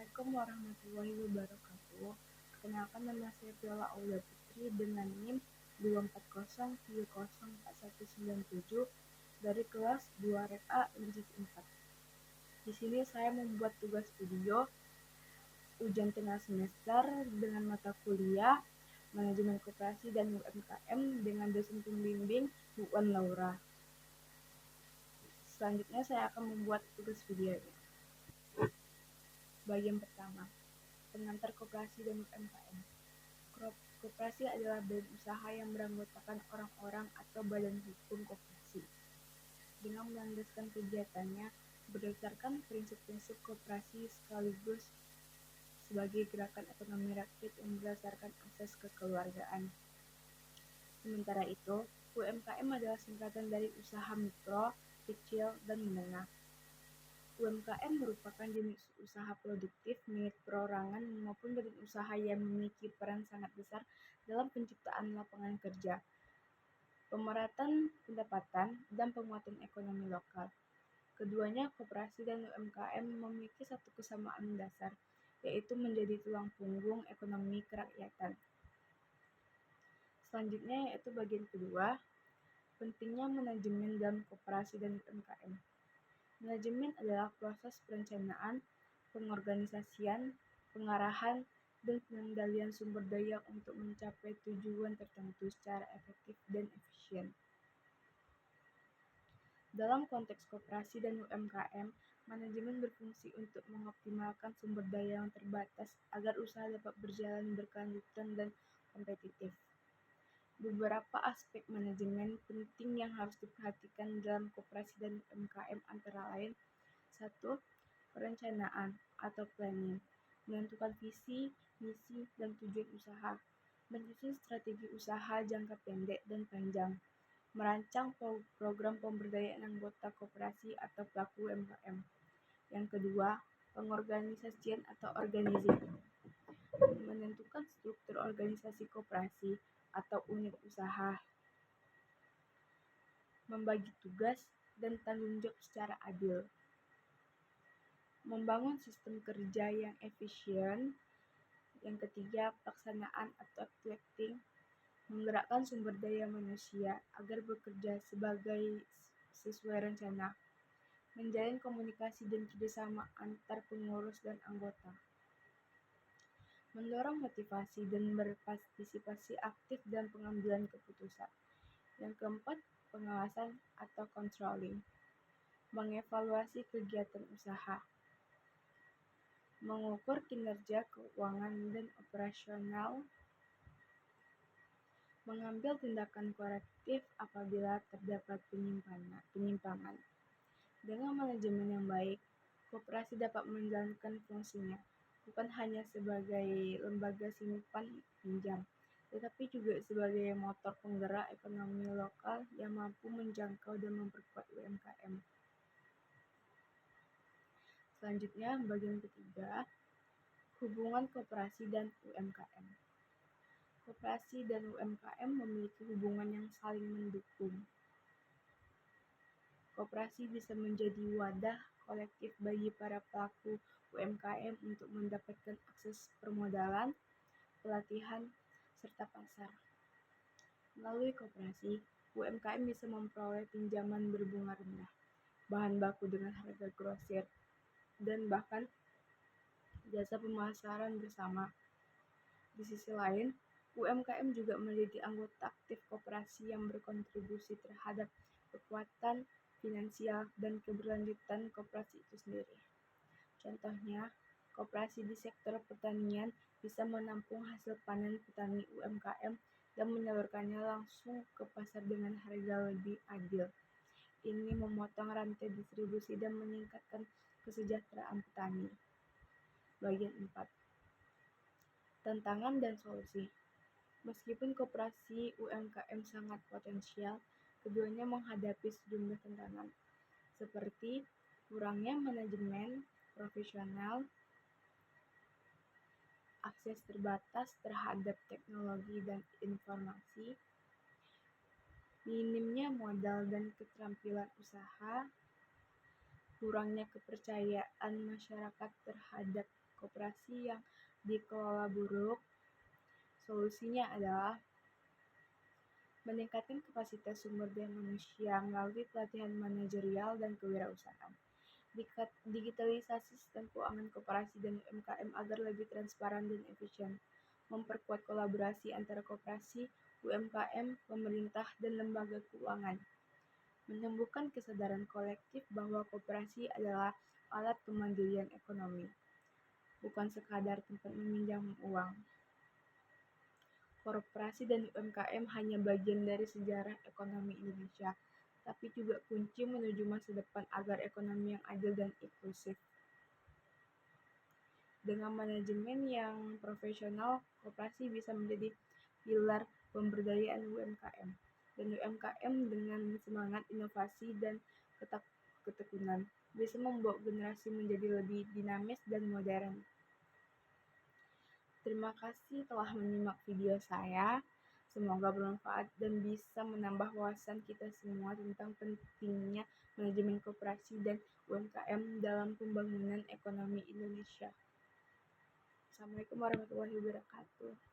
Assalamualaikum warahmatullahi wabarakatuh. Perkenalkan, nama saya Viola Aulia Putri dengan NIM 240304197 dari kelas 2 Rek A Industri 4. Di sini saya membuat tugas video ujian tengah semester dengan mata kuliah Manajemen Koperasi dan UMKM dengan dosen pembimbing Bu Wan Laura. Selanjutnya saya akan membuat tugas videonya. Bagian pertama, pengantar koperasi dan UMKM. Koperasi adalah badan usaha yang beranggotakan orang-orang atau badan hukum koperasi dengan melandaskan kegiatannya berdasarkan prinsip-prinsip koperasi sekaligus sebagai gerakan ekonomi rakyat yang berdasarkan asas kekeluargaan. Sementara itu, UMKM adalah singkatan dari usaha mikro, kecil, dan menengah. UMKM merupakan jenis usaha produktif milik perorangan maupun badan usaha yang memiliki peran sangat besar dalam penciptaan lapangan kerja, pemerataan pendapatan, dan penguatan ekonomi lokal. Keduanya, koperasi dan UMKM, memiliki satu kesamaan dasar, yaitu menjadi tulang punggung ekonomi kerakyatan. Selanjutnya yaitu bagian kedua, pentingnya manajemen dalam koperasi dan UMKM. Manajemen adalah proses perencanaan, pengorganisasian, pengarahan, dan pengendalian sumber daya untuk mencapai tujuan tertentu secara efektif dan efisien. Dalam konteks koperasi dan UMKM, manajemen berfungsi untuk mengoptimalkan sumber daya yang terbatas agar usaha dapat berjalan berkelanjutan dan kompetitif. Beberapa aspek manajemen penting yang harus diperhatikan dalam koperasi dan UMKM antara lain: 1. Perencanaan atau planning, menentukan visi, misi, dan tujuan usaha, menyusun strategi usaha jangka pendek dan panjang, merancang program pemberdayaan anggota koperasi atau pelaku UMKM. Yang kedua, pengorganisasian atau organizing, menentukan struktur organisasi koperasi atau unit usaha, membagi tugas dan tanggung jawab secara adil, membangun sistem kerja yang efisien. Yang ketiga, pelaksanaan atau activating, menggerakkan sumber daya manusia agar bekerja sesuai rencana, menjalin komunikasi dan kerjasama antar pengurus dan anggota, mendorong motivasi dan berpartisipasi aktif dalam pengambilan keputusan. Yang keempat, pengawasan atau controlling, mengevaluasi kegiatan usaha, mengukur kinerja keuangan dan operasional, mengambil tindakan korektif apabila terdapat penyimpangan. Dengan manajemen yang baik, koperasi dapat menjalankan fungsinya bukan hanya sebagai lembaga simpan pinjam, tetapi juga sebagai motor penggerak ekonomi lokal yang mampu menjangkau dan memperkuat UMKM. Selanjutnya, bagian ketiga, hubungan koperasi dan UMKM. Koperasi dan UMKM memiliki hubungan yang saling mendukung. Koperasi bisa menjadi wadah kolektif bagi para pelaku UMKM untuk mendapatkan akses permodalan, pelatihan, serta pasar. Melalui koperasi, UMKM bisa memperoleh pinjaman berbunga rendah, bahan baku dengan harga grosir, dan bahkan jasa pemasaran bersama. Di sisi lain, UMKM juga menjadi anggota aktif koperasi yang berkontribusi terhadap kekuatan finansial dan keberlanjutan koperasi itu sendiri. Contohnya, koperasi di sektor pertanian bisa menampung hasil panen petani UMKM dan menyalurkannya langsung ke pasar dengan harga lebih adil. Ini memotong rantai distribusi dan meningkatkan kesejahteraan petani. Bagian 4. Tantangan dan solusi. Meskipun koperasi UMKM sangat potensial, keduanya menghadapi sejumlah tantangan, seperti kurangnya manajemen profesional, akses terbatas terhadap teknologi dan informasi, minimnya modal dan keterampilan usaha, kurangnya kepercayaan masyarakat terhadap koperasi yang dikelola buruk. Solusinya adalah meningkatkan kapasitas sumber daya manusia melalui pelatihan manajerial dan kewirausahaan. Digitalisasi sistem keuangan koperasi dan UMKM agar lebih transparan dan efisien. Memperkuat kolaborasi antara koperasi, UMKM, pemerintah, dan lembaga keuangan. Menumbuhkan kesadaran kolektif bahwa koperasi adalah alat kemandirian ekonomi, bukan sekadar tempat meminjam uang. Koperasi dan UMKM hanya bagian dari sejarah ekonomi Indonesia, tapi juga kunci menuju masa depan agar ekonomi yang adil dan inklusif. Dengan manajemen yang profesional, koperasi bisa menjadi pilar pemberdayaan UMKM, dan UMKM dengan semangat inovasi dan ketekunan bisa membawa generasi menjadi lebih dinamis dan modern. Terima kasih telah menyimak video saya. Semoga bermanfaat dan bisa menambah wawasan kita semua tentang pentingnya manajemen koperasi dan UMKM dalam pembangunan ekonomi Indonesia. Assalamualaikum warahmatullahi wabarakatuh.